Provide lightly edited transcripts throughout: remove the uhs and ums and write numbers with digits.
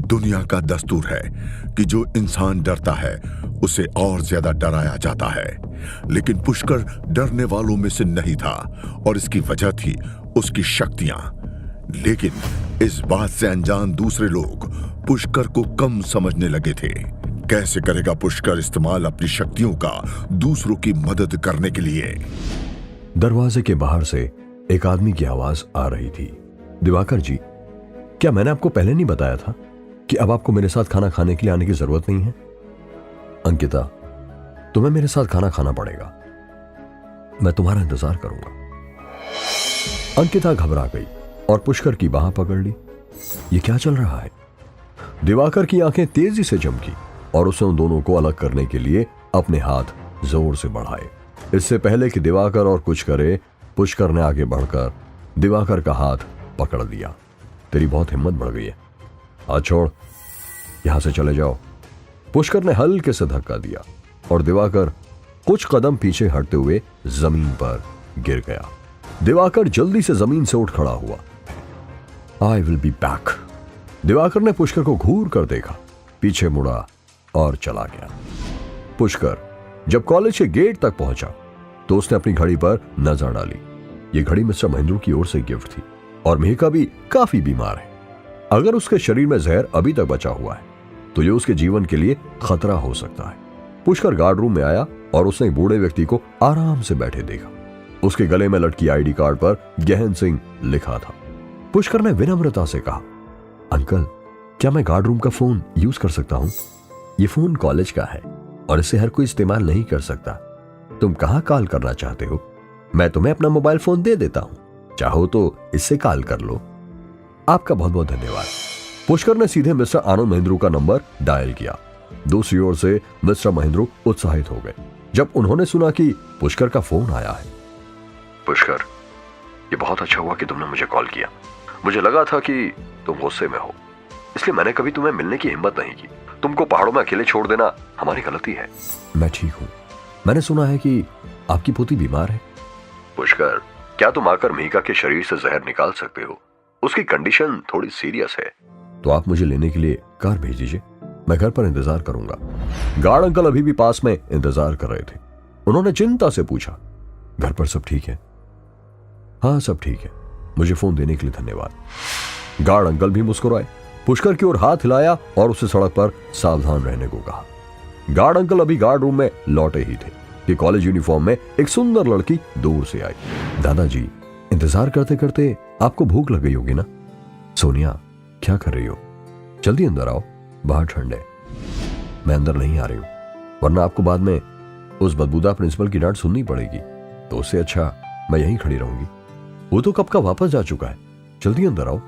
दुनिया का दस्तूर है कि जो इंसान डरता है उसे और ज्यादा डराया जाता है, लेकिन पुष्कर डरने वालों में से नहीं था और इसकी वजह थी उसकी शक्तियां। लेकिन इस बात से अनजान दूसरे लोग पुष्कर को कम समझने लगे थे। कैसे करेगा पुष्कर इस्तेमाल अपनी शक्तियों का दूसरों की मदद करने के लिए? दरवाजे के बाहर से एक आदमी की आवाज आ रही थी। दिवाकर जी, क्या मैंने आपको पहले नहीं बताया था कि अब आपको मेरे साथ खाना खाने के लिए आने की जरूरत नहीं है? अंकिता, तुम्हें मेरे साथ खाना खाना पड़ेगा। मैं तुम्हारा इंतजार करूंगा। अंकिता घबरा गई और पुष्कर की बाह पकड़ ली। ये क्या चल रहा है? दिवाकर की आंखें तेजी से चमकी और उसने उन दोनों को अलग करने के लिए अपने हाथ जोर से बढ़ाए। इससे पहले कि दिवाकर और कुछ करे, पुष्कर ने आगे बढ़कर दिवाकर का हाथ पकड़ लिया। तेरी बहुत हिम्मत बढ़ गई है, हाथ छोड़, यहां से चले जाओ। पुष्कर ने हल्के से धक्का दिया और दिवाकर कुछ कदम पीछे हटते हुए जमीन पर गिर गया। दिवाकर जल्दी से जमीन से उठ खड़ा हुआ। I will be back. Diwakar ने पुष्कर को घूर कर देखा, पीछे मुड़ा और चला गया। पुष्कर जब कॉलेज के गेट तक पहुंचा तो उसने अपनी घड़ी पर नजर डाली। यह घड़ी मिस्टर महेंद्र की ओर से गिफ्ट थी और मेहका भी काफी बीमार है। अगर उसके शरीर में जहर अभी तक बचा हुआ है तो यह उसके जीवन के लिए खतरा हो सकता है। पुष्कर गार्ड रूम में आया और उसने एक बूढ़े व्यक्ति को आराम से बैठे देखा। उसके गले में लटकी आईडी कार्ड पर गहन सिंह लिखा था। पुष्कर ने विनम्रता से कहा, अंकल, क्या मैं गार्ड रूम का फोन यूज कर सकता हूं? ये फोन कॉलेज का है और इसे हर कोई इस्तेमाल नहीं कर सकता। तुम कहां कॉल करना चाहते हो? मैं तुम्हें अपना मोबाइल फोन दे देता हूं, चाहो तो इससे कॉल कर लो। आपका बहुत बहुत धन्यवाद। पुष्कर ने सीधे मिस्टर आनंद महेंद्रू का नंबर डायल किया। दूसरी ओर से मिस्टर महेंद्रू उत्साहित हो गए जब उन्होंने सुना कि पुष्कर का फोन आया है। पुष्कर, ये बहुत अच्छा हुआ कि तुमने मुझे कॉल किया। मुझे लगा था कि तुम गुस्से में हो, इसलिए मैंने कभी तुम्हें मिलने की हिम्मत नहीं की। तुमको पहाड़ों में अकेले छोड़ देना हमारी गलती है। मैं ठीक हूं। मैंने सुना है कि आपकी पोती बीमार है। पुष्कर, क्या तुम आकर मेहका के शरीर से जहर निकाल सकते हो? उसकी कंडीशन थोड़ी सीरियस है। तो आप मुझे लेने के लिए कार भेज दीजिए, मैं घर पर इंतजार करूंगा। गार्ड अंकल अभी भी पास में इंतजार कर रहे थे। उन्होंने चिंता से पूछा, घर पर सब ठीक है? हाँ, सब ठीक है। मुझे फोन देने के लिए धन्यवाद। गार्ड अंकल भी मुस्कुराए, पुष्कर की ओर हाथ हिलाया और उसे सड़क पर सावधान रहने को कहा। गार्ड अंकल अभी गार्ड रूम में लौटे ही थे कि कॉलेज यूनिफॉर्म में एक सुंदर लड़की दूर से आई। दादाजी, इंतजार करते करते आपको भूख लग गई होगी ना? सोनिया, क्या कर रही हो? जल्दी अंदर आओ, बाहर ठंड है। मैं अंदर नहीं आ रही हूं, वरना आपको बाद में उस बदबूदार प्रिंसिपल की डांट सुननी पड़ेगी। तो उससे अच्छा मैं यहीं खड़ी रहूंगी। वो तो कब का वापस जा चुका है। जल्दी अंदर आओ।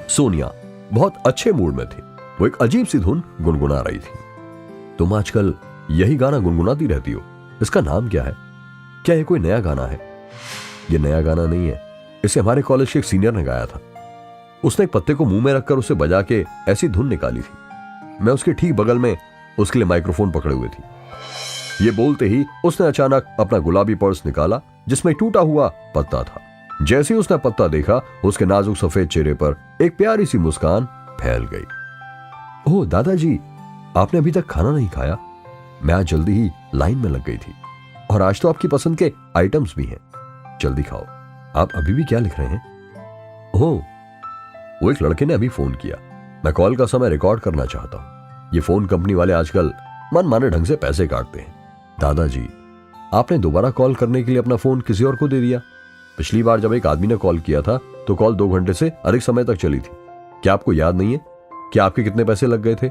सोनिया बहुत अच्छे मूड में थी। वो एक अजीब सी धुन गुनगुना रही थी। तुम आजकल यही गाना गुनगुनाती रहती हो, इसका नाम क्या है? क्या ये कोई नया गाना है? ये नया गाना नहीं है, इसे हमारे कॉलेज के एक सीनियर ने गाया था। उसने एक पत्ते को मुंह में रखकर उसे बजा के ऐसी धुन निकाली थी। मैं उसके ठीक बगल में उसके लिए माइक्रोफोन पकड़े हुए थी। ये बोलते ही उसने अचानक अपना गुलाबी पर्स निकाला जिसमें टूटा हुआ पत्ता था। जैसे ही उसने पत्ता देखा, उसके नाजुक सफेद चेहरे पर एक प्यारी सी मुस्कान फैल गई। ओह दादाजी, आपने अभी तक खाना नहीं खाया? मैं आज जल्दी ही लाइन में लग गई थी और आज तो आपकी पसंद के आइटम्स भी हैं। जल्दी खाओ। आप अभी भी क्या लिख रहे हैं? ओह, वो एक लड़के ने अभी फोन किया। मैं कॉल का समय रिकॉर्ड करना चाहता हूं। ये फोन कंपनी वाले आजकल मनमाने ढंग से पैसे काटते हैं। दादाजी, आपने दोबारा कॉल करने के लिए अपना फोन किसी और को दे दिया। पिछली बार जब एक आदमी ने कॉल किया था तो कॉल 2 घंटे से अधिक समय तक चली थी। क्या आपको याद नहीं है कि आपके कितने पैसे लग गए थे?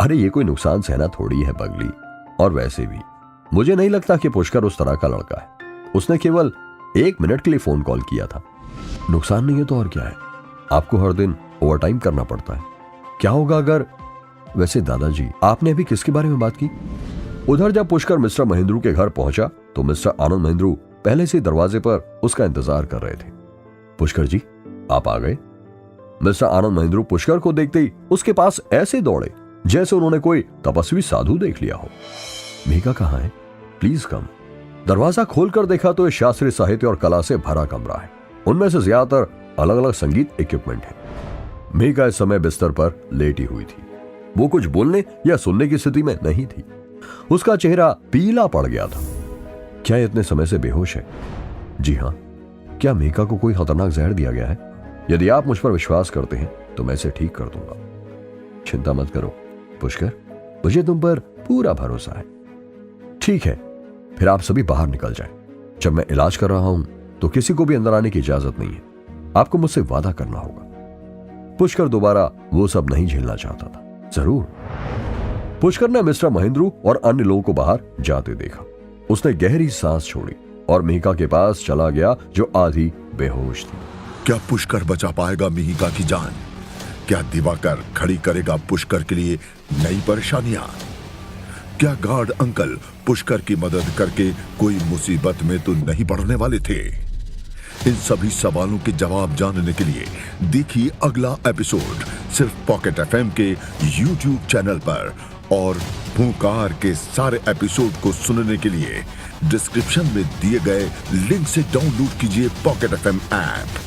अरे ये कोई नुकसान सहना थोड़ी है पगली। और वैसे भी मुझे नहीं लगता कि पुष्कर उस तरह का लड़का है। उसने केवल 1 मिनट के लिए फोन कॉल किया था। नुकसान नहीं है तो और क्या है? आपको हर दिन ओवरटाइम करना पड़ता है। क्या होगा अगर... वैसे दादाजी, आपने अभी किसके बारे में बात की? उधर जब पुष्कर मिस्टर महेंद्रू के घर पहुंचा तो मिस्टर आनंद महेंद्रू पहले से दरवाजे पर उसका इंतजार कर रहे थे। पुष्कर जी, आप आ गए। मिस्टर आनंद महेंद्रू पुष्कर को देखते ही उसके पास ऐसे दौड़े जैसे उन्होंने कोई तपस्वी साधु देख लिया हो। मेघा कहाँ है? Please come. दरवाजा खोलकर देखा तो यह शास्त्रीय साहित्य और कला से भरा कमरा है। उनमें से ज्यादातर अलग अलग संगीत इक्विपमेंट है। मेघा इस समय बिस्तर पर लेटी हुई थी। वो कुछ बोलने या सुनने की स्थिति में नहीं थी। उसका चेहरा पीला पड़ गया था। क्या ये इतने समय से बेहोश है? जी हां, क्या मेघा को कोई खतरनाक जहर दिया गया है? यदि आप मुझ पर विश्वास करते हैं तो मैं इसे ठीक कर दूंगा। चिंता मत करो पुष्कर, मुझे तुम पर पूरा भरोसा है। ठीक है, फिर आप सभी बाहर निकल जाएं। जब मैं इलाज कर रहा हूं तो किसी को भी अंदर आने की इजाजत नहीं है। आपको मुझसे वादा करना होगा। पुष्कर दोबारा वो सब नहीं झेलना चाहता था। जरूर। पुष्कर ने मिस्टर महेंद्रू और अन्य लोगों को बाहर जाते देखा। उसने गहरी सांस छोड़ी और मेघा के पास चला गया जो आधी बेहोश थी। क्या पुष्कर बचा पाएगा मिहिका की जान? क्या दिवाकर खड़ी करेगा पुष्कर के लिए नई परेशानियां? क्या गार्ड अंकल पुष्कर की मदद करके कोई मुसीबत में तो नहीं पड़ने वाले थे? इन सभी सवालों के जवाब जानने के लिए देखिए अगला एपिसोड सिर्फ पॉकेट एफएम के यूट्यूब चैनल पर, और फूंकार के सारे एपिसोड को सुनने के लिए डिस्क्रिप्शन में दिए गए लिंक से डाउनलोड कीजिए पॉकेट एफएम ऐप।